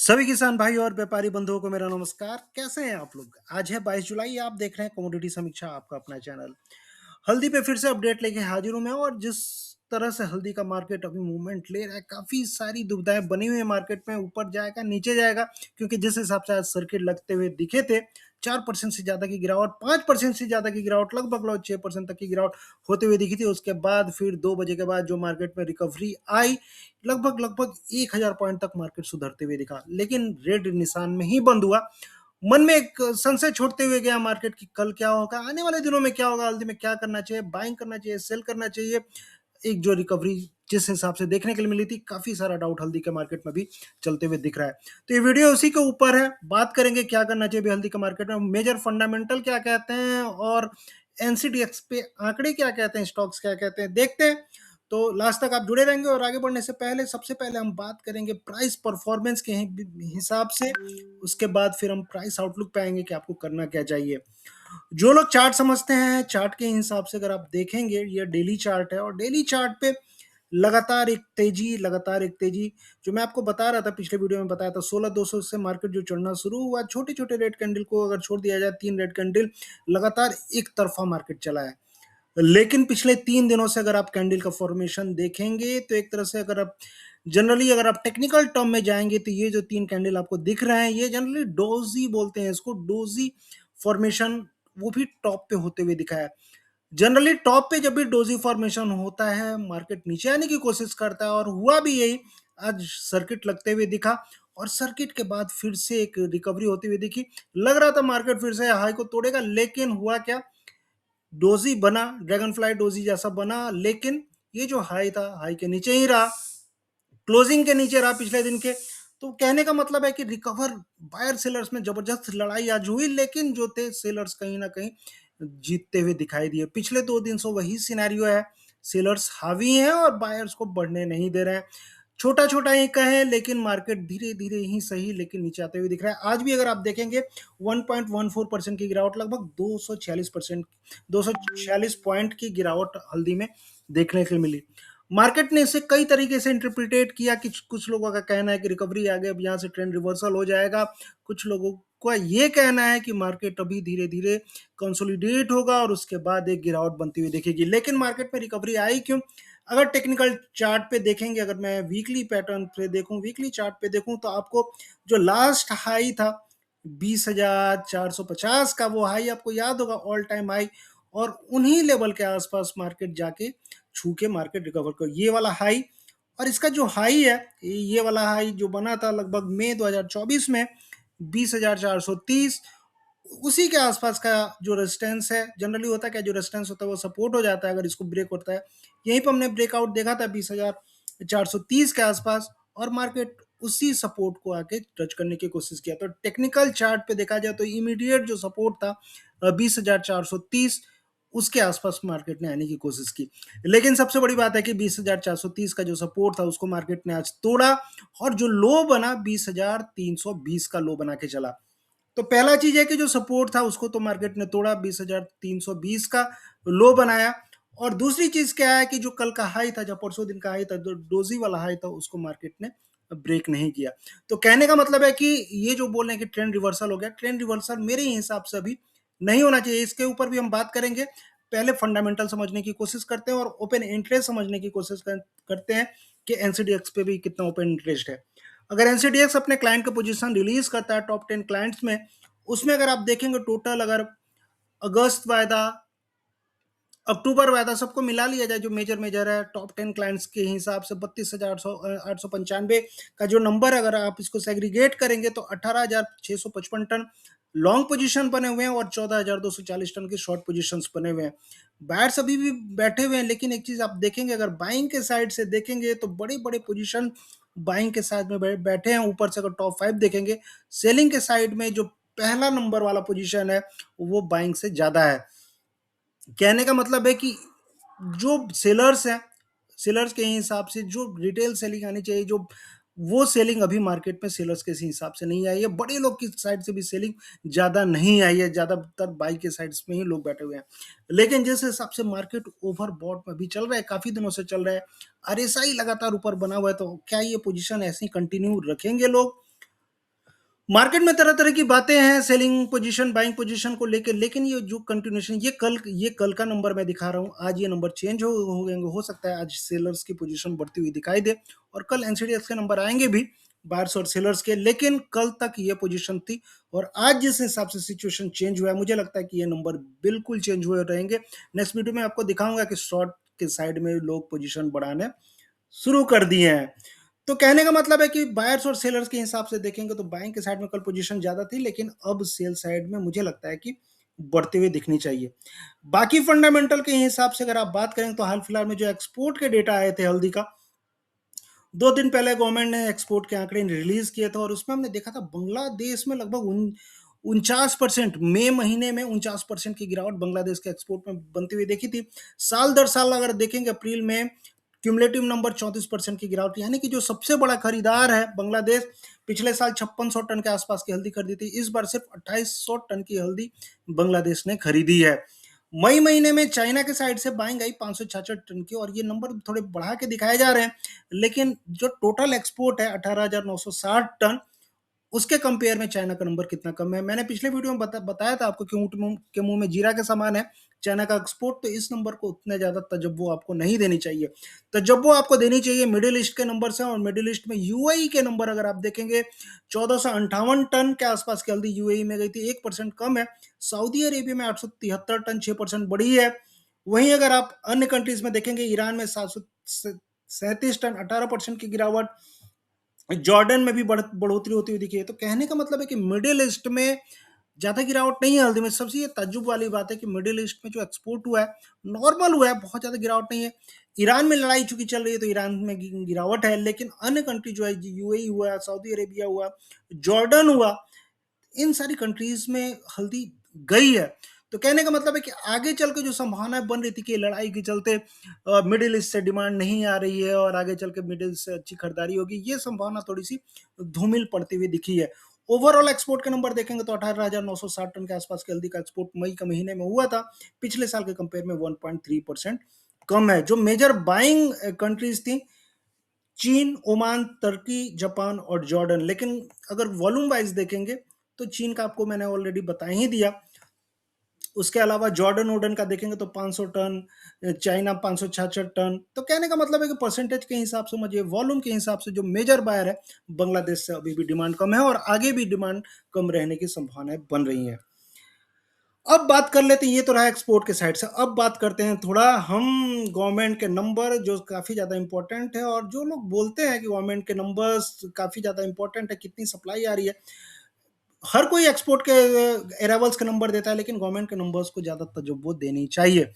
सभी किसान भाई और व्यापारी बंधुओं को मेरा नमस्कार। कैसे हैं आप लोग? आज है 22 जुलाई। आप देख रहे हैं कमोडिटी समीक्षा, आपका अपना चैनल। हल्दी पे फिर से अपडेट लेके हाजिर हूं मैं। और जिस तरह से हल्दी का मार्केट अभी मूवमेंट ले रहा है, काफी सारी दुविधाएं बनी हुई है मार्केट में। ऊपर जाएगा, नीचे जाएगा, क्योंकि जिस हिसाब से आज सर्किट लगते हुए दिखे थे, 4% से ज्यादा की गिरावट, 5% से ज्यादा की गिरावट, लगभग 6% तक की गिरावट होते हुए दिखी थी। उसके बाद फिर 2 बजे के बाद जो मार्केट में रिकवरी आई, लगभग लगभग 1000 पॉइंट तक मार्केट सुधरते हुए दिखा, लेकिन रेड निशान में ही बंद हुआ। मन में एक संशय छोड़ते हुए गया मार्केट की, कल क्या होगा, आने वाले दिनों में क्या होगा, हल्दी में क्या करना चाहिए, बाइंग करना चाहिए, सेल करना चाहिए। एक जो रिकवरी जिस हिसाब से देखने के लिए मिली थी, काफी सारा डाउट हल्दी के मार्केट में भी चलते हुए दिख रहा है। तो ये वीडियो उसी के ऊपर है। बात करेंगे क्या करना चाहिए हल्दी के मार्केट में, मेजर फंडामेंटल क्या कहते हैं और एनसीडीएक्स पे आंकड़े क्या कहते हैं, स्टॉक्स क्या कहते हैं, देखते हैं। तो लास्ट तक आप जुड़े रहेंगे। और आगे बढ़ने से पहले सबसे पहले हम बात करेंगे प्राइस परफॉर्मेंस के हिसाब से। उसके बाद फिर हम प्राइस आउटलुक पे आएंगे कि आपको करना क्या चाहिए। जो लोग चार्ट समझते हैं, चार्ट के हिसाब से अगर आप देखेंगे, ये डेली चार्ट है और डेली चार्ट पे लगातार एक तेजी जो मैं आपको बता रहा था, पिछले वीडियो में बताया था, 16,200 से मार्केट जो चढ़ना शुरू हुआ, छोटे छोटे रेड कैंडल को अगर छोड़ दिया जाए, 3 रेड कैंडल लगातार एक तरफा मार्केट चला है। लेकिन पिछले 3 दिनों से अगर आप कैंडल का फॉर्मेशन देखेंगे, तो एक तरह से अगर आप टेक्निकल टर्म में जाएंगे, तो ये जो 3 कैंडल आपको दिख रहे हैं, ये जनरली डोजी बोलते हैं इसको, डोजी फॉर्मेशन, वो भी टॉप पे होते हुए दिखा है। जनरली टॉप पे जब भी डोजी फॉर्मेशन होता है, मार्केट नीचे आने की कोशिश करता है, और हुआ भी यही। आज सर्किट लगते हुए दिखा और सर्किट के बाद फिर से एक रिकवरी होती हुई दिखी। लग रहा था मार्केट फिर से हाई को तोड़ेगा, लेकिन हुआ क्या, डोजी बना, ड्रैगन फ्लाई डोजी जैसा बना, लेकिन ये जो हाई था, हाई के नीचे ही रहा, क्लोजिंग के नीचे रहा पिछले दिन के। तो कहने का मतलब है कि रिकवर, बायर सेलर्स में जबरदस्त लड़ाई आज हुई, लेकिन जो थे सेलर्स कहीं ना कहीं जीतते हुए दिखाई दिए। पिछले 2 दिन से वही सिनेरियो है, सेलर्स हावी हैं और बायर्स को बढ़ने नहीं दे रहे हैं। छोटा छोटा ही कहें, लेकिन मार्केट धीरे धीरे ही सही, लेकिन नीचे आते हुए दिख रहा है। आज भी अगर आप देखेंगे, 1.14% की गिरावट, लगभग 246 पॉइंट की गिरावट हल्दी में देखने को मिली। मार्केट ने इसे कई तरीके से इंटरप्रिटेट किया कि कुछ लोगों का कहना है कि रिकवरी आ गई, अब यहाँ से ट्रेंड रिवर्सल हो जाएगा। कुछ लोगों का ये कहना है कि मार्केट अभी धीरे धीरे कंसोलिडेट होगा और उसके बाद एक गिरावट बनती हुई दिखेगी। लेकिन मार्केट में रिकवरी आई क्यों? अगर टेक्निकल चार्ट पे देखेंगे, अगर मैं वीकली पैटर्न पे देखूं, वीकली चार्ट पे देखूं, तो आपको जो लास्ट हाई था 20,450 का, वो हाई आपको याद होगा, ऑल टाइम हाई। और उन्हीं लेवल के आसपास मार्केट जाके छू के मार्केट रिकवर कर, ये वाला हाई और इसका जो हाई है, ये वाला हाई जो बना था लगभग मई 2024 में, 20,430, उसी के आसपास का जो रेजिस्टेंस है। जनरली होता है क्या, जो रेजिस्टेंस होता है वो सपोर्ट हो जाता है अगर इसको ब्रेक होता है। यहीं पर हमने ब्रेकआउट देखा था 20,430 के आसपास, और मार्केट उसी सपोर्ट को आके टच करने की कोशिश किया। तो टेक्निकल चार्ट पे देखा जाए तो इमीडिएट जो सपोर्ट था 20,430, उसके आसपास मार्केट ने आने की कोशिश की। लेकिन सबसे बड़ी बात है कि 20,430 का जो सपोर्ट था, उसको मार्केट ने आज तोड़ा, और जो लो बना 20,320 का लो बना के चला। तो पहला चीज है कि जो सपोर्ट था उसको तो मार्केट ने तोड़ा, 20,320 का लो बनाया। और दूसरी चीज क्या है कि जो कल का हाई था, जब परसों दिन का हाई था, जो डोजी वाला हाई था, उसको मार्केट ने ब्रेक नहीं किया। तो कहने का मतलब है कि ये जो बोल रहे हैं कि ट्रेंड रिवर्सल हो गया, ट्रेंड रिवर्सल मेरे हिसाब से अभी नहीं होना चाहिए। इसके ऊपर भी हम बात करेंगे। पहले फंडामेंटल समझने की कोशिश करते हैं और ओपन इंटरेस्ट समझने की कोशिश करते हैं कि एनसीडीएक्स पे भी कितना ओपन इंटरेस्ट है। अगर एनसीडीएक्स अपने क्लाइंट का पोजीशन रिलीज करता है टॉप 10 क्लाइंट्स में, उसमें अगर आप देखेंगे टोटल, अगर अगस्त वायदा, अक्टूबर वायदा, सबको मिला लिया जाए, जो मेजर मेजर है टॉप 10 क्लाइंट्स के हिसाब से, 32,895 का जो नंबर, अगर आप इसको सेग्रीगेट करेंगे, तो 18,655 टन लॉन्ग पोजीशन बने हुए हैं और 14,240 टन की शॉर्ट पोजीशंस बने हुए हैं। बायर्स अभी भी बैठे हुए हैं, लेकिन एक चीज आप देखेंगे, अगर बाइंग के साइड से देखेंगे, तो बड़े बड़े पोजीशन बाइंग के साइड में बैठे हैं। ऊपर से अगर टॉप 5 देखेंगे, सेलिंग के साइड में जो पहला नंबर वाला पोजीशन है, वो बाइंग से ज्यादा है। कहने का मतलब है कि जो सेलर्स हैं, सेलर्स के हिसाब से जो रिटेल सेलिंग आनी चाहिए, जो वो सेलिंग अभी मार्केट में सेलर्स के हिसाब से नहीं आई है। बड़े लोग की साइड से भी सेलिंग ज्यादा नहीं आई है, ज्यादातर बाई के साइड्स में ही लोग बैठे हुए हैं। लेकिन जिस हिसाब से मार्केट ओवरबॉट में भी चल रहा है, काफी दिनों से चल रहा है, आरएसआई लगातार ऊपर बना हुआ है, तो क्या ये पोजीशन ऐसे ही कंटिन्यू रखेंगे लोग? मार्केट में तरह-तरह की बातें हैं, सेलिंग पोजीशन, बाइंग पोजीशन को लेके, लेकिन ये जो कंटिन्यूएशन, ये कल का नंबर मैं दिखा रहा हूँ, आज ये नंबर चेंज हो गए, हो सकता है आज सेलर्स की पोजीशन बढ़ती हुई दिखाई दे और कल एनसीडीएक्स के नंबर आएँगे भी, बायर्स और सेलर्स के, लेकिन कल तक ये पोजीशन थी और आज जिस हिसाब से सिचुएशन चेंज हुआ है, मुझे लगता है कि ये नंबर बिल्कुल चेंज हुए रहेंगे। नेक्स्ट वीडियो में आपको दिखाऊँगा कि शॉर्ट के साइड में लोग पोजीशन बढ़ाने शुरू कर दिए हैं। तो कहने का मतलब है कि बायर्स और सेलर्स के हिसाब से देखेंगे तो बाइंग के साइड में कल पोजीशन ज़्यादा थी, लेकिन अब सेल साइड में मुझे लगता है कि बढ़ते हुए दिखनी चाहिए। बाकी फंडामेंटल के हिसाब से अगर आप बात करें तो हाल-फिलहाल में जो एक्सपोर्ट के डेटा आए थे हल्दी का, 2 दिन पहले गवर्नमेंट ने एक्सपोर्ट के आंकड़े रिलीज़ किए थे और उसमें हमने देखा था बांग्लादेश में लगभग उन 49%, मई महीने में 49% की गिरावट बांग्लादेश के एक्सपोर्ट में बनती हुई देखी थी। साल दर साल अगर देखेंगे अप्रैल में क्यूमुलेटिव नंबर 34% की गिरावट, यानी कि जो सबसे बड़ा खरीदार है बांग्लादेश, पिछले साल 5600 टन के आसपास की हल्दी खरीदी थी, इस बार सिर्फ 2800 टन की हल्दी बांग्लादेश ने खरीदी है। मई महीने में चाइना के साइड से बाइंग आई 566 टन की और ये नंबर थोड़े बढ़ा के दिखाए जा रहे हैं, लेकिन जो टोटल एक्सपोर्ट है 18,960 टन, उसके कंपेयर में चाइना का नंबर कितना कम है। मैंने पिछले वीडियो में बताया था आपको कि ऊँट मुँह के मुँह में जीरा के समान है चाइना का एक्सपोर्ट, तो इस नंबर को उतने ज़्यादा तजव्वो आपको नहीं देनी चाहिए। तजव्वो आपको देनी चाहिए मिडिल ईस्ट के नंबर से, और मिडिल ईस्ट में यूएई के नंबर अगर आप देखेंगे 1458 टन के आसपास की हल्दी यूएई में गई थी, 1% कम है। सऊदी अरेबिया में 873 टन, 6% बढ़ी है। वहीं अगर आप अन्य कंट्रीज में देखेंगे, ईरान में 737 टन, 18% की गिरावट। जॉर्डन में भी बढ़ोतरी होती हुई दिखी है। तो कहने का मतलब है कि मिडिल ईस्ट में ज़्यादा गिरावट नहीं है हल्दी में। सबसे ये ताज्जुब वाली बात है कि मिडिल ईस्ट में जो एक्सपोर्ट हुआ है, नॉर्मल हुआ है, बहुत ज़्यादा गिरावट नहीं है। ईरान में लड़ाई चूँकि चल रही है तो ईरान में गिरावट है, लेकिन अन्य कंट्री जो है, यूएई हुआ, सऊदी अरेबिया हुआ, जॉर्डन हुआ, इन सारी कंट्रीज में हल्दी गई है। तो कहने का मतलब है कि आगे चल के जो संभावनाएं बन रही थी कि लड़ाई के चलते मिडिल ईस्ट से डिमांड नहीं आ रही है और आगे चल के मिडिल ईस्ट से अच्छी खरीदारी होगी, ये संभावना थोड़ी सी धूमिल पड़ती हुई दिखी है। ओवरऑल एक्सपोर्ट के नंबर देखेंगे तो 18,960 टन के आसपास के हल्दी का एक्सपोर्ट मई के महीने में हुआ था, पिछले साल के कंपेयर में 1.3% कम है। जो मेजर बाइंग कंट्रीज थी, चीन, ओमान, तुर्की, जापान और जॉर्डन। लेकिन अगर वॉल्यूम वाइज देखेंगे तो चीन का आपको मैंने ऑलरेडी बता ही दिया। उसके अलावा जॉर्डन वॉर्डन का देखेंगे तो 500 टन, चाइना 566 टन। तो कहने का मतलब है कि परसेंटेज के हिसाब से, मुझे वॉल्यूम के हिसाब से जो मेजर बायर है, बांग्लादेश से अभी भी डिमांड कम है और आगे भी डिमांड कम रहने की संभावनाएं बन रही हैं। अब बात कर लेते हैं, ये तो रहा एक्सपोर्ट के साइड से। अब बात करते हैं थोड़ा हम गवर्नमेंट के नंबर, जो काफ़ी ज़्यादा इंपॉर्टेंट है, और जो लोग बोलते हैं कि गवर्नमेंट के नंबर्स काफ़ी ज़्यादा इंपॉर्टेंट है, कितनी सप्लाई आ रही है। हर कोई एक्सपोर्ट के अराइवल्स का नंबर देता है, लेकिन गवर्नमेंट के नंबर्स को ज़्यादा तवज्जो देनी चाहिए।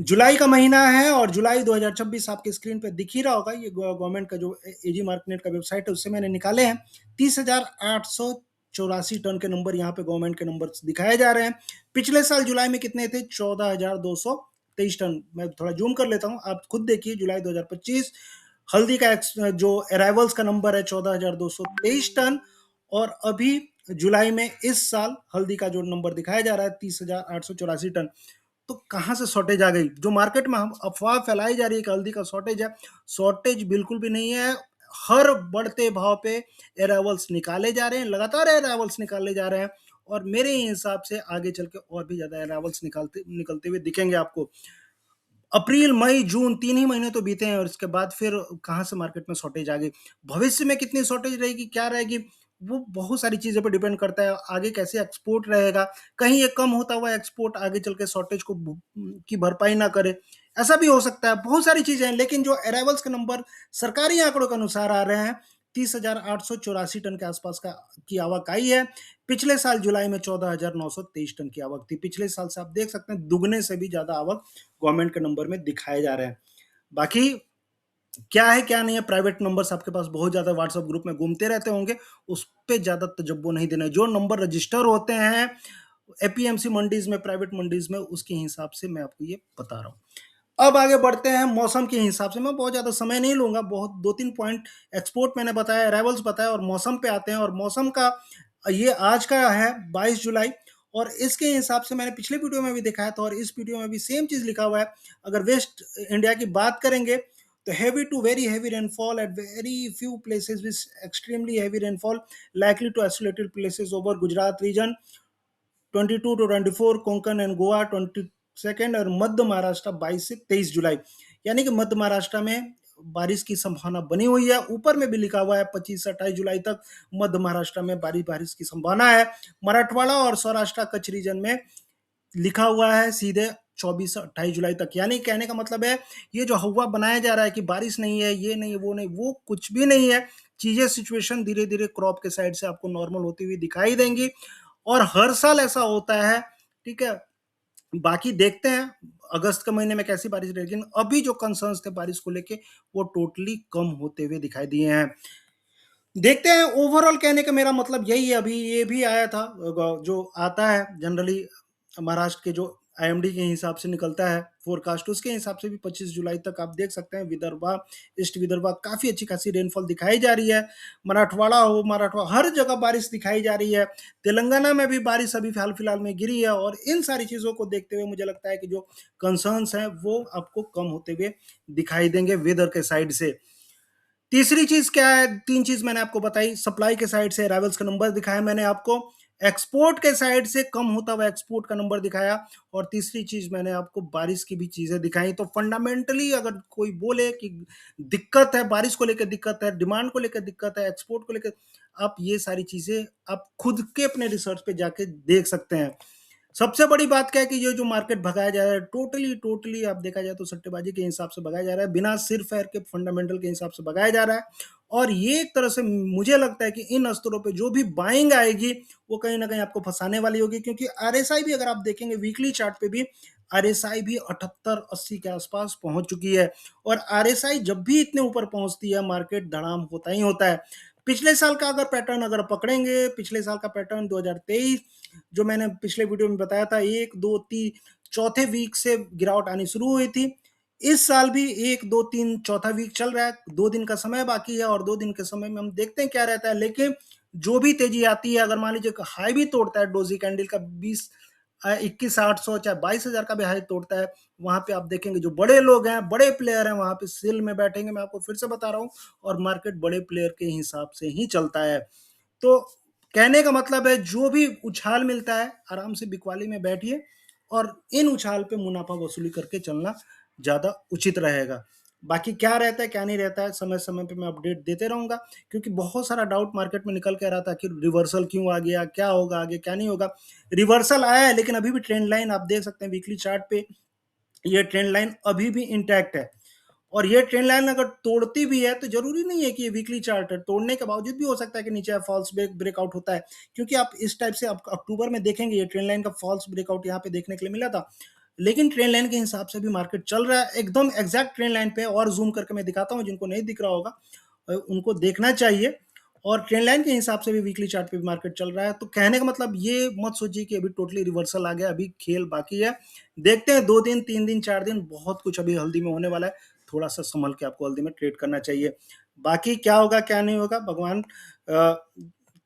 जुलाई का महीना है और जुलाई 2026 आपकी स्क्रीन पे दिख ही रहा होगा। ये गवर्नमेंट का जो एजी मार्केट का वेबसाइट है, उससे मैंने निकाले हैं। 30,884 टन के नंबर यहाँ पे गवर्नमेंट के नंबर दिखाए जा रहे हैं। पिछले साल जुलाई में कितने थे? 14,223 टन। मैं थोड़ा जूम कर लेता हूँ, आप खुद देखिए। जुलाई 2025 हल्दी का जो अराइवल्स का नंबर है 14,223 टन, और अभी जुलाई में इस साल हल्दी का जो नंबर दिखाया जा रहा है 30,884 टन। तो कहाँ से शॉर्टेज आ गई? जो मार्केट में हम अफवाह फैलाई जा रही है कि हल्दी का शॉर्टेज है, शॉर्टेज बिल्कुल भी नहीं है। हर बढ़ते भाव पे अराइवल्स निकाले जा रहे हैं, लगातार अराइवल्स निकाले जा रहे हैं, और मेरे हिसाब से आगे चल के और भी ज़्यादा अराइवल्स निकलते हुए दिखेंगे आपको। अप्रैल, मई, जून 3 ही महीने तो बीते हैं और इसके बाद फिर कहाँ से मार्केट में शॉर्टेज आ गई। भविष्य में कितनी शॉर्टेज रहेगी, क्या रहेगी, वो बहुत सारी चीज़ों पे डिपेंड करता है। आगे कैसे एक्सपोर्ट रहेगा, कहीं ये कम होता हुआ एक्सपोर्ट आगे चल के शॉर्टेज को की भरपाई ना करे, ऐसा भी हो सकता है। बहुत सारी चीज़ें हैं, लेकिन जो अराइवल्स के नंबर सरकारी आंकड़ों के अनुसार आ रहे हैं, 30,884 टन के आसपास की आवक आई है। पिछले साल जुलाई में 14,923 टन की आवक थी। पिछले साल से आप देख सकते हैं दुगने से भी ज़्यादा आवक गवर्नमेंट के नंबर में दिखाए जा रहे हैं। बाकी क्या है क्या नहीं है, प्राइवेट नंबर्स आपके पास बहुत ज़्यादा व्हाट्सएप ग्रुप में घूमते रहते होंगे, उस पे ज़्यादा तजब्बो नहीं देना है। जो नंबर रजिस्टर होते हैं एपीएमसी मंडीज में, प्राइवेट मंडीज में, उसके हिसाब से मैं आपको ये बता रहा हूँ। अब आगे बढ़ते हैं मौसम के हिसाब से। मैं बहुत ज़्यादा समय नहीं लूंगा, बहुत 2-3 पॉइंट एक्सपोर्ट मैंने बताया, अराइवल्स बताया, और मौसम पे आते हैं। और मौसम का ये आज का है 22 जुलाई, और इसके हिसाब से मैंने पिछले वीडियो में भी दिखाया था और इस वीडियो में भी सेम चीज़ लिखा हुआ है। अगर वेस्ट इंडिया की बात करेंगे तो heavy to very heavy rainfall at very few places with extremely heavy rainfall likely to isolated places over Gujarat region 22 to 24, Konkan and Goa 22 और मध्य महाराष्ट्र 22 से 23 जुलाई। यानी कि मध्य महाराष्ट्र में बारिश की संभावना बनी हुई है। ऊपर में भी लिखा हुआ है 25 से 28 जुलाई तक मध्य महाराष्ट्र में बारिश की संभावना है। मराठवाड़ा और सौराष्ट्र कच्छ रीजन में लिखा हुआ है सीधे 24 से 28 जुलाई तक। यानी कहने का मतलब है ये जो हवा बनाया जा रहा है कि बारिश नहीं है, ये नहीं है, वो नहीं, वो कुछ भी नहीं है। चीजें सिचुएशन धीरे धीरे क्रॉप के साइड से आपको नॉर्मल होती हुई दिखाई देंगी और हर साल ऐसा होता है, ठीक है। बाकी देखते हैं अगस्त के महीने में कैसी बारिश रहेगी, लेकिन अभी जो कंसर्न्स थे बारिश को लेके वो टोटली कम होते हुए दिखाई दिए हैं। देखते हैं ओवरऑल, कहने का मेरा मतलब यही है। अभी ये भी आया था जो आता है जनरली महाराष्ट्र के जो आईएमडी के हिसाब से निकलता है फोरकास्ट, उसके हिसाब से भी 25 जुलाई तक आप देख सकते हैं विदर्भा, ईस्ट विदर्भा काफी अच्छी खासी रेनफॉल दिखाई जा रही है। मराठवाड़ा हो, मराठवाड़ा हर जगह बारिश दिखाई जा रही है। तेलंगाना में भी बारिश अभी हाल फिलहाल में गिरी है और इन सारी चीजों को देखते हुए मुझे लगता है कि जो कंसर्न्स हैं वो आपको कम होते हुए दिखाई देंगे वेदर के साइड से। तीसरी चीज क्या है, तीन चीज मैंने आपको बताई। सप्लाई के साइड से अराइवल्स का नंबर दिखाया मैंने आपको, एक्सपोर्ट के साइड से कम होता हुआ एक्सपोर्ट का नंबर दिखाया, और तीसरी चीज मैंने आपको बारिश की भी चीजें दिखाई। तो फंडामेंटली अगर कोई बोले कि दिक्कत है, बारिश को लेकर दिक्कत है, डिमांड को लेकर दिक्कत है, एक्सपोर्ट को लेकर, आप ये सारी चीजें आप खुद के अपने रिसर्च पे जाके देख सकते हैं। सबसे बड़ी बात क्या है कि ये जो मार्केट भगाया जा रहा है टोटली आप देखा जाए तो सट्टेबाजी के हिसाब से भगाया जा रहा है, बिना सिर फैर के फंडामेंटल के हिसाब से भगाया जा रहा है। और ये एक तरह से मुझे लगता है कि इन स्तरों पे जो भी बाइंग आएगी वो कहीं ना कहीं आपको फंसाने वाली होगी, क्योंकि आरएसआई भी अगर आप देखेंगे वीकली चार्ट पे भी आरएसआई भी 78-80 के आसपास पहुंच चुकी है। और आरएसआई जब भी इतने ऊपर पहुंचती है मार्केट धड़ाम होता ही होता है। पिछले साल का अगर पैटर्न अगर पकड़ेंगे, पिछले साल का पैटर्न 2023 जो मैंने पिछले वीडियो में बताया था, एक दो तीन चौथे वीक से गिरावट आनी शुरू हुई थी। इस साल भी एक दो तीन चौथा वीक चल रहा है, 2 दिन का समय बाकी है और 2 दिन के समय में हम देखते हैं क्या रहता है। लेकिन जो भी तेजी आती है, अगर मान लीजिए हाई भी तोड़ता है डोजी कैंडल का 21,800 चाहे 22,000 का भी हाई तोड़ता है, वहां पे आप देखेंगे जो बड़े लोग हैं, बड़े प्लेयर हैं, वहां पे सेल में बैठेंगे। मैं आपको फिर से बता रहा हूँ, और मार्केट बड़े प्लेयर के हिसाब से ही चलता है। तो कहने का मतलब है जो भी उछाल मिलता है आराम से बिकवाली में बैठिए और इन उछाल पे मुनाफा वसूली करके चलना ज्यादा उचित रहेगा। बाकी क्या रहता है क्या नहीं रहता है समय समय पे मैं अपडेट देते रहूंगा, क्योंकि बहुत सारा डाउट मार्केट में निकल के आ रहा था कि रिवर्सल क्यों आ गया, क्या होगा आगे क्या नहीं होगा। रिवर्सल आया है लेकिन अभी भी ट्रेंड लाइन आप देख सकते हैं वीकली चार्ट पे, ये ट्रेंड लाइन अभी भी इंटैक्ट है। और ये ट्रेंड लाइन अगर तोड़ती भी है तो जरूरी नहीं है कि ये वीकली चार्ट है, तोड़ने के बावजूद भी हो सकता है कि नीचे फॉल्स ब्रेकआउट होता है। क्योंकि आप इस टाइप से आप अक्टूबर में देखेंगे ये ट्रेंड लाइन का फॉल्स ब्रेकआउट यहाँ पे देखने के लिए मिला था। लेकिन ट्रेंड लाइन के हिसाब से भी मार्केट चल रहा है एकदम एग्जैक्ट ट्रेंड लाइन पे, और जूम करके मैं दिखाता हूँ, जिनको नहीं दिख रहा होगा उनको देखना चाहिए। और ट्रेंड लाइन के हिसाब से भी वीकली चार्ट पे भी मार्केट चल रहा है। तो कहने का मतलब ये मत सोचिए कि अभी टोटली रिवर्सल आ गया, अभी खेल बाकी है। देखते हैं 2 दिन 3 दिन 4 दिन, बहुत कुछ अभी हल्दी में होने वाला है। थोड़ा सा संभल के आपको हल्दी में ट्रेड करना चाहिए। बाकी क्या होगा क्या नहीं होगा भगवान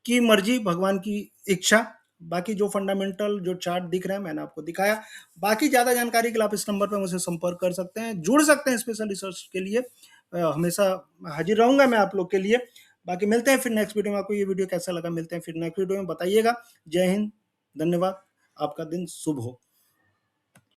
की मर्जी, भगवान की इच्छा। बाकी जो फंडामेंटल जो चार्ट दिख रहे हैं मैंने आपको दिखाया। बाकी ज्यादा जानकारी के लिए आप इस नंबर पर मुझसे संपर्क कर सकते हैं, जुड़ सकते हैं स्पेशल रिसर्च के लिए। हमेशा हाजिर रहूंगा मैं आप लोग के लिए। बाकी मिलते हैं फिर नेक्स्ट वीडियो में। आपको ये वीडियो कैसा लगा मिलते हैं फिर नेक्स्ट वीडियो में, बताइएगा। जय हिंद, धन्यवाद, आपका दिन शुभ हो।